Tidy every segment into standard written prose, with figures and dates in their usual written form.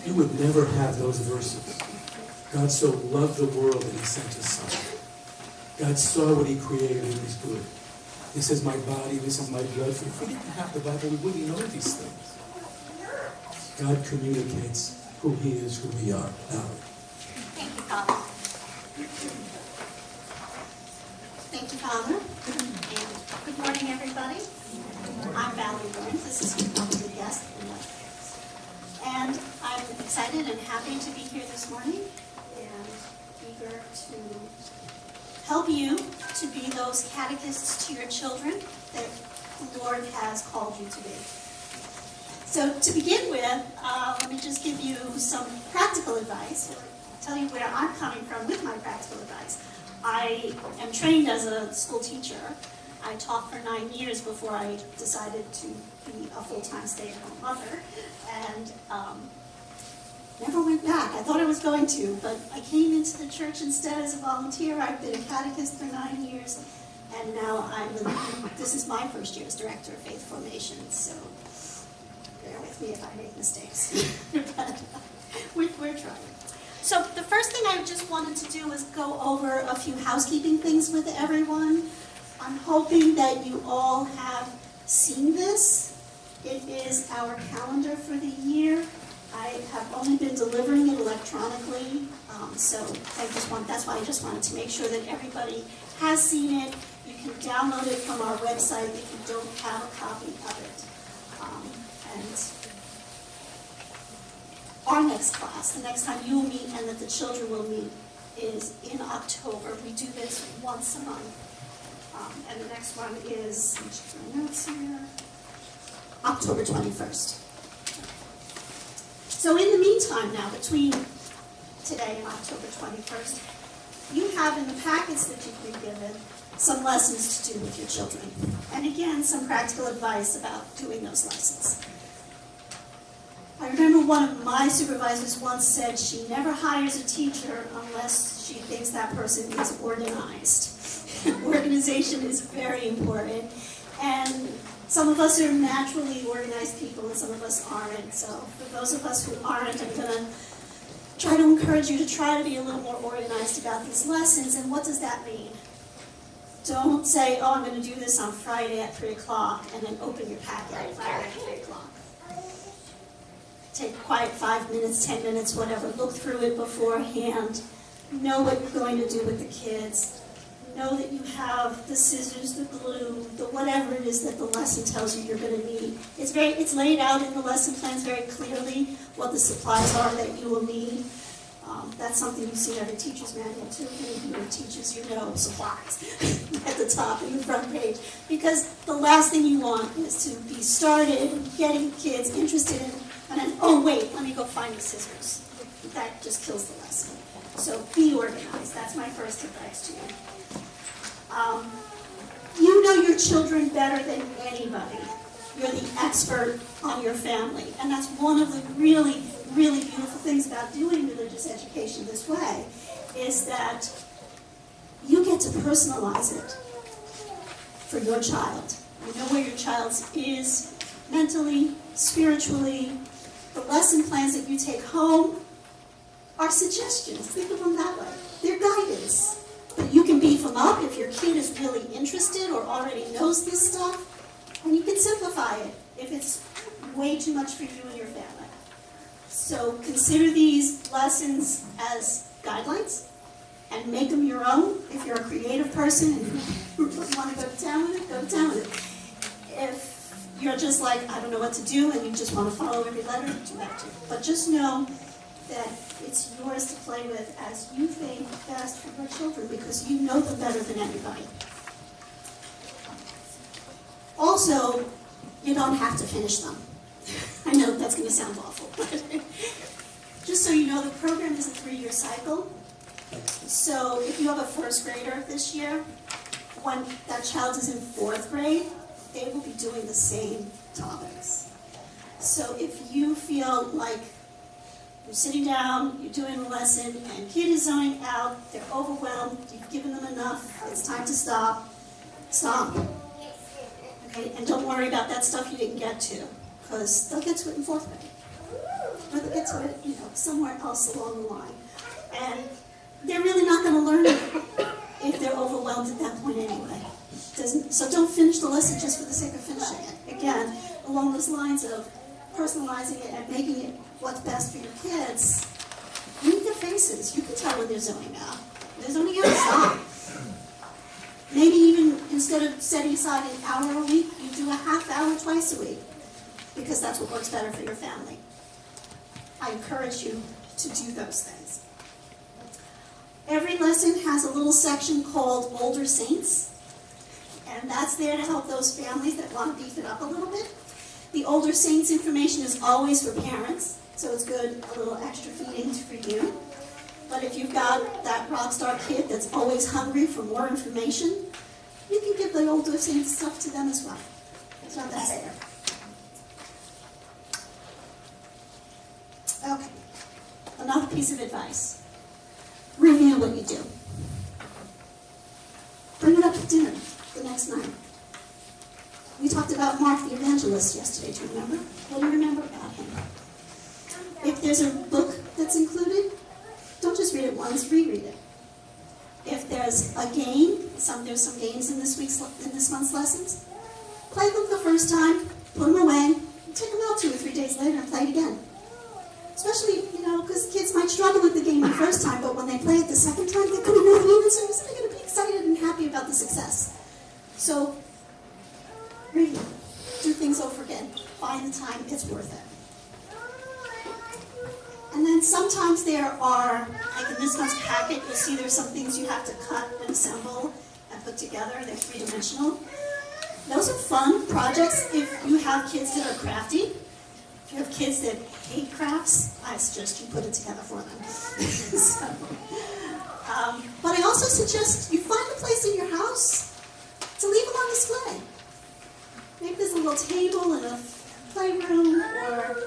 you would never have those verses. God so loved the world that he sent his son. God saw what he created and it was good. This is my body, this is my blood. If we didn't have the Bible, we wouldn't know these things. God communicates who he is, who we are. Valerie. Thank you, Father. Thank you, Father. And good morning, everybody. I'm Valerie Byrnes. This is your probably guest. And I'm excited and happy to be here this morning and eager to help you to be those catechists to your children that the Lord has called you to be. So to begin with, let me just give you some practical advice, or tell you where I'm coming from with my practical advice. I am trained as a school teacher. I taught for 9 years before I decided to be a full-time stay-at-home mother, and never went back. I thought I was going to, but I came into the church instead as a volunteer. I've been a catechist for 9 years, and now this is my first year as Director of Faith Formation, so bear with me if I make mistakes. But we're trying. So the first thing I just wanted to do was go over a few housekeeping things with everyone. I'm hoping that you all have seen this. It is our calendar for the year. I have only been delivering it electronically, so that's why I just wanted to make sure that everybody has seen it. You can download it from our website if you don't have a copy of it. And our next class, the next time you will meet and that the children will meet, is in October. We do this once a month. And the next one is, let me check my notes here, October 21st. So in the meantime now, between today and October 21st, you have in the packets that you've been given some lessons to do with your children. And again, some practical advice about doing those lessons. I remember one of my supervisors once said she never hires a teacher unless she thinks that person is organized. Organization is very important. And some of us are naturally organized people and some of us aren't. So for those of us who aren't, I'm going to try to encourage you to try to be a little more organized about these lessons. And what does that mean? Don't say, oh, I'm going to do this on Friday at 3 o'clock, and then open your packet on Friday at 3 o'clock. Take a quiet 5 minutes, 10 minutes, whatever. Look through it beforehand. Know what you're going to do with the kids. Know that you have the scissors, the glue, the whatever it is that the lesson tells you you're going to need. It's laid out in the lesson plans very clearly what the supplies are that you will need. That's something you see in every teacher's manual too. If you're teachers, you know supplies at the top in the front page. Because the last thing you want is to be started getting kids interested in, and then, oh wait, let me go find the scissors. That just kills the lesson. So be organized. That's my first advice to you. You know your children better than anybody. You're the expert on your family. And that's one of the really, really beautiful things about doing religious education this way, is that you get to personalize it for your child. You know where your child is mentally, spiritually. The lesson plans that you take home are suggestions. Think of them that way. They're guidance. But you can beef them up if your kid is really interested or already knows this stuff. And you can simplify it if it's way too much for you and your family. So consider these lessons as guidelines and make them your own. If you're a creative person and you want to go to town with it, go to town with it. If you're just like, I don't know what to do, and you just want to follow every letter, do that too. But just know that it's yours to play with as you think best for your children, because you know them better than anybody. Also, you don't have to finish them. I know that's going to sound awful, but just so you know, the program is a 3-year cycle. So if you have a first grader this year, when that child is in 4th grade, they will be doing the same topics. So if you feel like you're sitting down, you're doing a lesson, and kid is zoning out, they're overwhelmed, you've given them enough, it's time to stop, stop. Okay, and don't worry about that stuff you didn't get to, because they'll get to it in 4th grade. or they'll get to it, somewhere else along the line. And they're really not going to learn it if they're overwhelmed at that point anyway. So don't finish the lesson just for the sake of finishing it. Again, along those lines of personalizing it and making it what's best for your kids, read their faces. You can tell when they're zoning out. They're zoning out, stop. Maybe even instead of setting aside an hour a week, you do a half hour twice a week, because that's what works better for your family. I encourage you to do those things. Every lesson has a little section called Older Saints, and that's there to help those families that want to beef it up a little bit. The Older Saints information is always for parents, so it's good, a little extra feeding for you. But if you've got that rock star kid that's always hungry for more information, you can give the Older Saints stuff to them as well. So that's there. Okay, another piece of advice. Review what you do. Bring it up at dinner the next night. We talked about Mark the Evangelist yesterday, do you remember? What do you remember about him? If there's a book that's included, don't just read it once, reread it. If there's a game, there's some games in this month's lessons, play them the first time, put them away, and take them out 2 or 3 days later and play it again. Especially, because kids might struggle with the game the first time, but when they play it the second time, they're going to know the answers, and they're going to be excited and happy about the success. So, review. Do things over again. Find the time, it's worth it. And then sometimes there are, like in this month's packet, you'll see there's some things you have to cut and assemble and put together. They're 3-dimensional. Those are fun projects if you have kids that are crafty. If you have kids that hate crafts, I suggest you put it together for them. But I also suggest you find a place in your house to leave them on display. Maybe there's a little table in a playroom or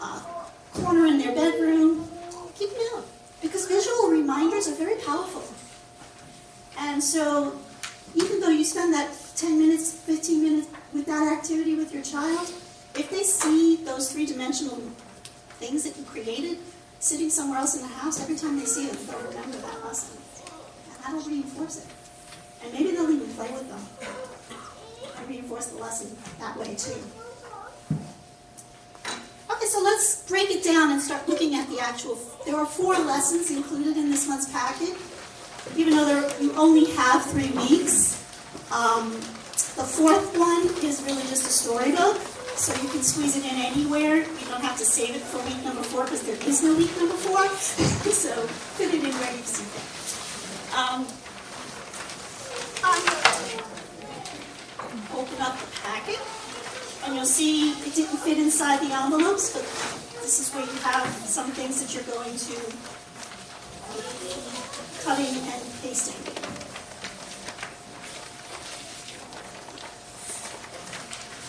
a corner in their bedroom. Keep them out, because visual reminders are very powerful. And so even though you spend that 10 minutes, 15 minutes with that activity with your child, if they see those 3-dimensional things that you created sitting somewhere else in the house, every time they see them, they'll remember that lesson. And that'll reinforce it. And maybe they'll even play with them and reinforce the lesson that way too. Okay, so let's break it down and start looking at the actual. There are 4 lessons included in this month's packet, even though you only have 3 weeks. The 4th one is really just a storybook. So you can squeeze it in anywhere. You don't have to save it for week number 4 because there is no week number 4. So fit it in where you see fit. Open up the packet, and you'll see it didn't fit inside the envelopes, but this is where you have some things that you're going to cutting and pasting.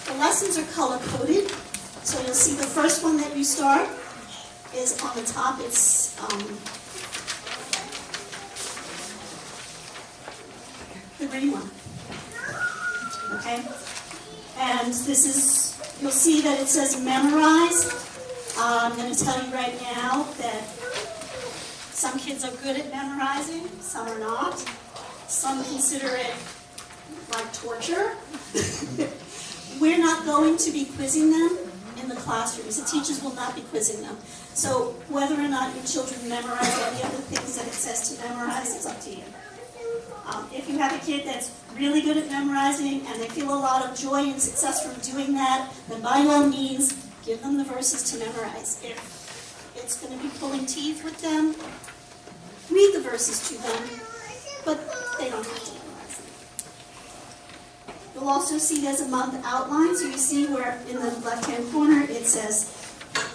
The lessons are color-coded, so you'll see the first one that you start is on the top. It's the green one, okay? And this is, you'll see that it says memorize. I'm going to tell you right now that some kids are good at memorizing, some are not. Some consider it like torture. We're not going to be quizzing them in the classrooms. The teachers will not be quizzing them. So whether or not your children memorize any of the things that it says to memorize, it's up to you. If you have a kid that's really good at memorizing and they feel a lot of joy and success from doing that, then by all means, give them the verses to memorize. If it's going to be pulling teeth with them, read the verses to them, but they don't have to memorize them. You'll also see there's a month outline, so you see where in the left-hand corner it says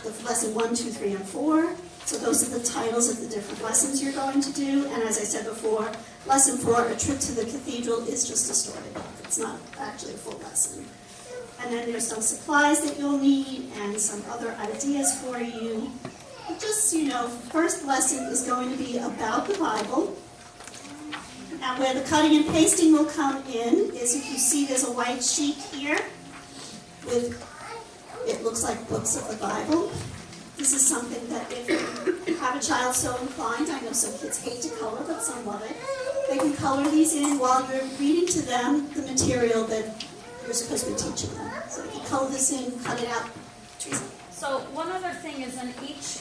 the lesson 1, 2, 3, and 4. So those are the titles of the different lessons you're going to do. And as I said before, lesson 4, a trip to the cathedral, is just a storybook. It's not actually a full lesson. And then there's some supplies that you'll need and some other ideas for you. But just so you know, first lesson is going to be about the Bible. Now where the cutting and pasting will come in is if you see there's a white sheet here with, it looks like books of the Bible. this is something that if you have a child so inclined, I know some kids hate to color, but some love it, they can color these in while you're reading to them the material that you're supposed to be teaching them. So you can color this in, cut it out. Teresa? So one other thing is in each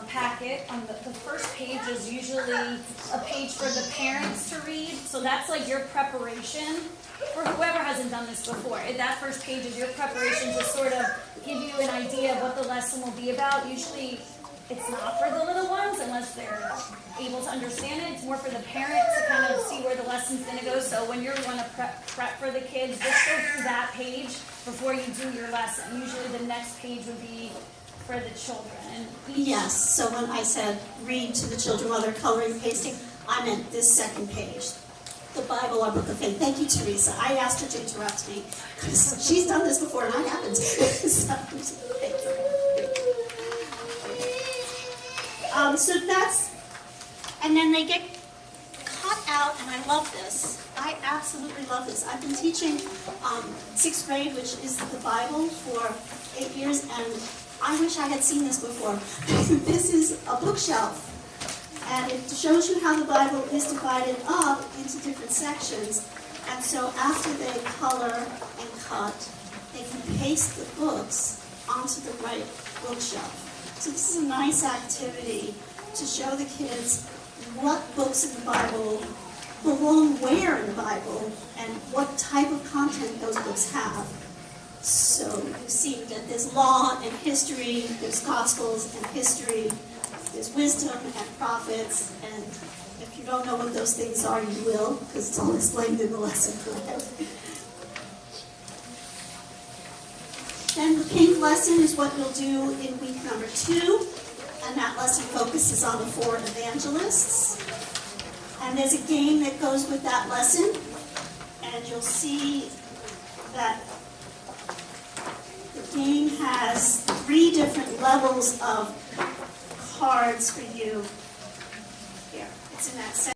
packet, on the first page is usually a page for the parents to read. So that's like your preparation for whoever hasn't done this before. That first page is your preparation to sort of give you an idea of what the lesson will be about. Usually it's not for the little ones unless they're able to understand it. It's more for the parent to kind of see where the lesson's going to go. So when you're going to prep for the kids, just go through that page before you do your lesson. Usually the next page would be for the children. And Yes, so when I said read to the children while they're coloring and pasting, I meant this second page. The Bible, our Book of Faith. Thank you, Teresa. I asked her to interrupt me because she's done this before and I haven't. So, thank you. So that's, and then they get cut out, and I love this. I absolutely love this. I've been teaching 6th grade, which is the Bible, for 8 years, and I wish I had seen this before. This is a bookshelf, and it shows you how the Bible is divided up into different sections. And so after they color and cut, they can paste the books onto the right bookshelf. So this is a nice activity to show the kids what books in the Bible belong where in the Bible and what type of content those books have. So you see that there's law and history, there's gospels and history, there's wisdom and prophets, and if you don't know what those things are, you will, because it's all explained in the lesson plan. Then the pink lesson is what you'll do in week number 2, and that lesson focuses on the 4 evangelists. And there's a game that goes with that lesson, and you'll see that the game has 3 different levels of cards for you. Here, it's in that section.